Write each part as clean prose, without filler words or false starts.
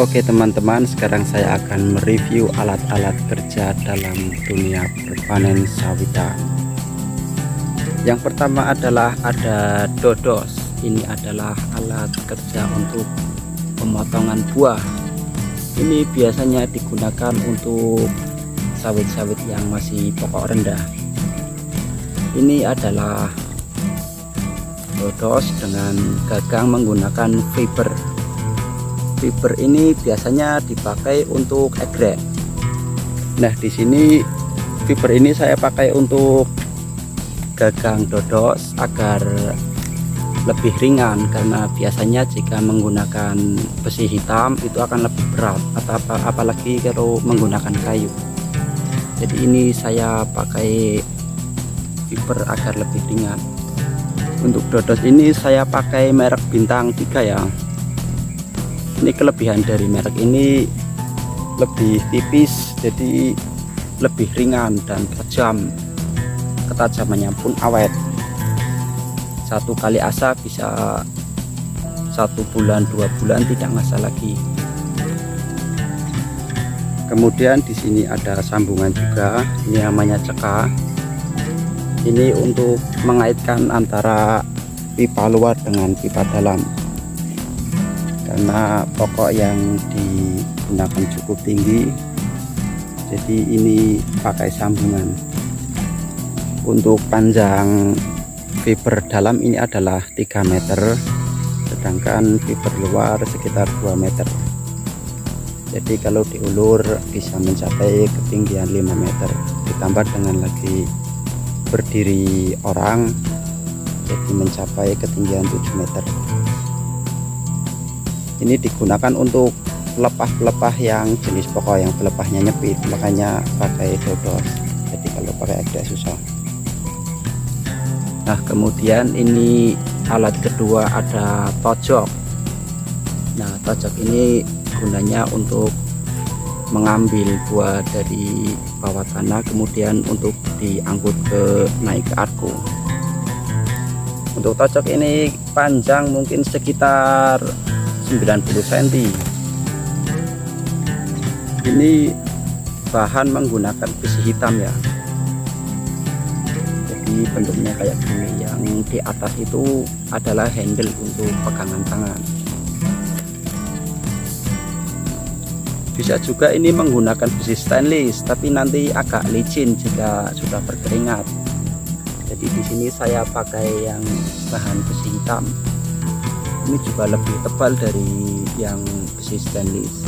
Oke teman-teman, sekarang saya akan mereview alat-alat kerja dalam dunia berpanen sawitan. Yang pertama adalah ada dodos. Ini adalah alat kerja untuk pemotongan buah. Ini biasanya digunakan untuk sawit-sawit yang masih pokok rendah. Ini adalah dodos dengan gagang menggunakan fiber. Fiber ini biasanya dipakai untuk egrek. Nah, di sini fiber ini saya pakai untuk gagang dodos agar lebih ringan, karena biasanya jika menggunakan besi hitam itu akan lebih berat, atau apalagi kalau menggunakan kayu. Jadi ini saya pakai fiber agar lebih ringan. Untuk dodos ini saya pakai merek bintang 3 ya. Ini kelebihan dari merek ini, lebih tipis jadi lebih ringan dan tajam. Ketajamannya pun awet. Satu kali asa bisa 1 bulan 2 bulan tidak ngasah lagi. Kemudian di sini ada sambungan juga, ini namanya ceka. Ini untuk mengaitkan antara pipa luar dengan pipa dalam, karena pokok yang digunakan cukup tinggi, jadi ini pakai sambungan. Untuk panjang fiber dalam ini adalah 3 meter, sedangkan fiber luar sekitar 2 meter. Jadi kalau diulur bisa mencapai ketinggian 5 meter, ditambah dengan lagi berdiri orang, jadi mencapai ketinggian 7 meter. Ini digunakan untuk pelepah-pelepah yang jenis pokok yang pelepahnya nyepit, makanya pakai dodos. Jadi kalau pakai egrek susah. Nah, kemudian ini alat kedua ada tojok. Nah, tojok ini gunanya untuk mengambil buah dari bawah tanah, kemudian untuk diangkut naik ke arko. Untuk tojok ini panjang mungkin sekitar 90 cm. Ini bahan menggunakan besi hitam ya. Jadi bentuknya kayak gini. Yang di atas itu adalah handle untuk pegangan tangan. Bisa juga ini menggunakan besi stainless, tapi nanti agak licin jika sudah berkeringat. Jadi di sini saya pakai yang bahan besi hitam. Ini juga lebih tebal dari yang besi stainless.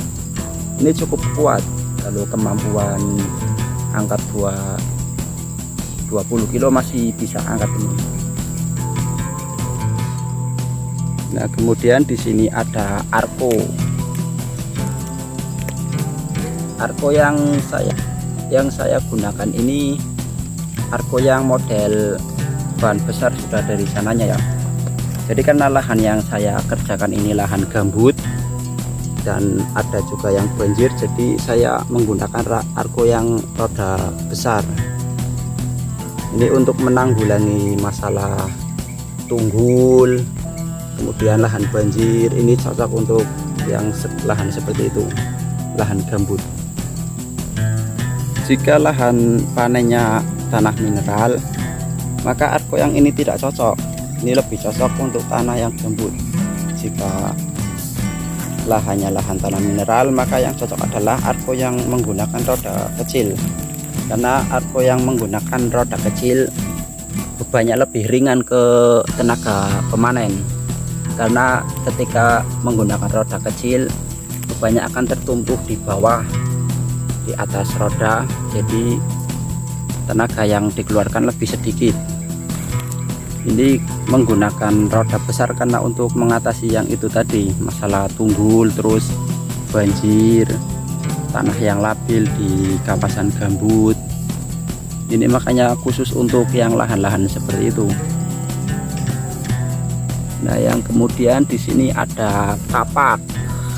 Ini cukup kuat kalau kemampuan angkat buah 20 kilo masih bisa angkat ini. Nah, kemudian di sini ada arko. Arko yang saya gunakan ini arko yang model bahan besar sudah dari sananya ya. Jadi karena lahan yang saya kerjakan ini lahan gambut dan ada juga yang banjir, jadi saya menggunakan arko yang roda besar. Ini untuk menanggulangi masalah tunggul, kemudian lahan banjir. Ini cocok untuk yang lahan seperti itu, lahan gambut. Jika lahan panennya tanah mineral, maka arko yang ini tidak cocok. Ini lebih cocok untuk tanah yang gambut. Jika lahannya lahan tanah mineral, maka yang cocok adalah arko yang menggunakan roda kecil, karena arko yang menggunakan roda kecil bebannya lebih ringan ke tenaga pemanen. karena ketika menggunakan roda kecil bebannya akan tertumpuk di bawah, di atas roda, jadi tenaga yang dikeluarkan lebih sedikit. Ini menggunakan roda besar karena untuk mengatasi yang itu tadi, masalah tunggul, terus banjir, tanah yang labil di kawasan gambut. Ini makanya khusus untuk yang lahan-lahan seperti itu. Nah, yang kemudian di sini ada kapak.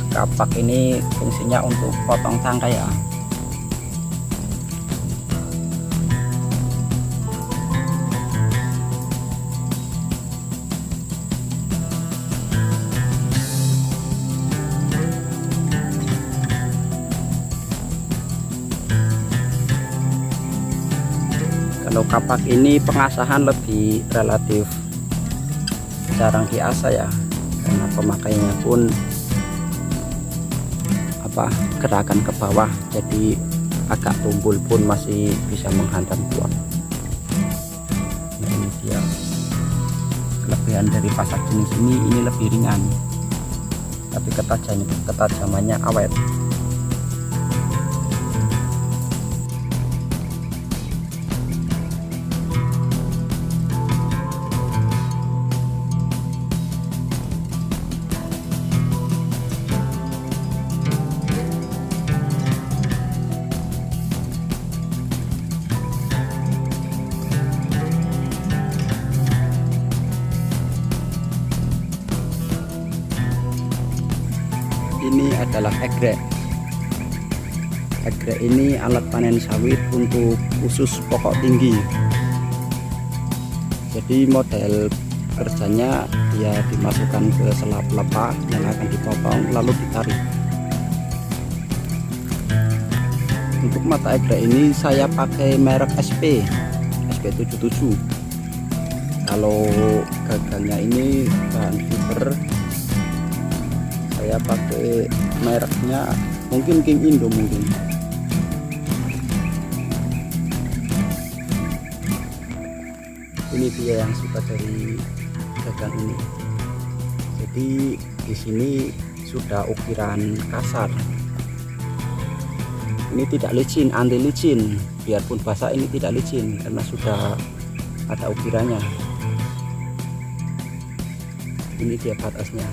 Kapak ini fungsinya untuk potong tangkai ya. Kalau kapak ini pengasahan lebih relatif jarang diasah ya, karena pemakaiannya pun gerakan ke bawah, jadi agak tumpul pun masih bisa menghantam kuat. Nah, ini dia kelebihan dari pasak jenis ini lebih ringan, tapi ketajamannya awet. Ini adalah egrek. Egrek ini alat panen sawit untuk khusus pokok tinggi. Jadi model kerjanya dia dimasukkan ke sela pelepah yang akan dipotong lalu ditarik. Untuk mata egrek ini saya pakai merek SP77. Kalau gagangnya ini bahan fiber, saya pakai mereknya mungkin King Indo mungkin. Ini dia yang suka dari gagang ini. Jadi di sini sudah ukiran kasar. Ini tidak licin, anti licin. Biarpun basah ini tidak licin karena sudah ada ukirannya. Ini dia batasnya.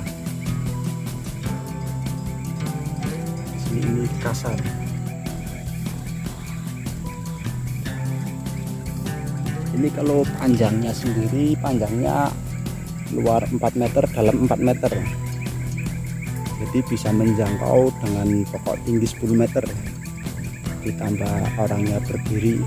Ini kasar. Ini kalau panjangnya sendiri, panjangnya luar 4 meter, dalam 4 meter, jadi bisa menjangkau dengan pokok tinggi 10 meter, ditambah orangnya berdiri.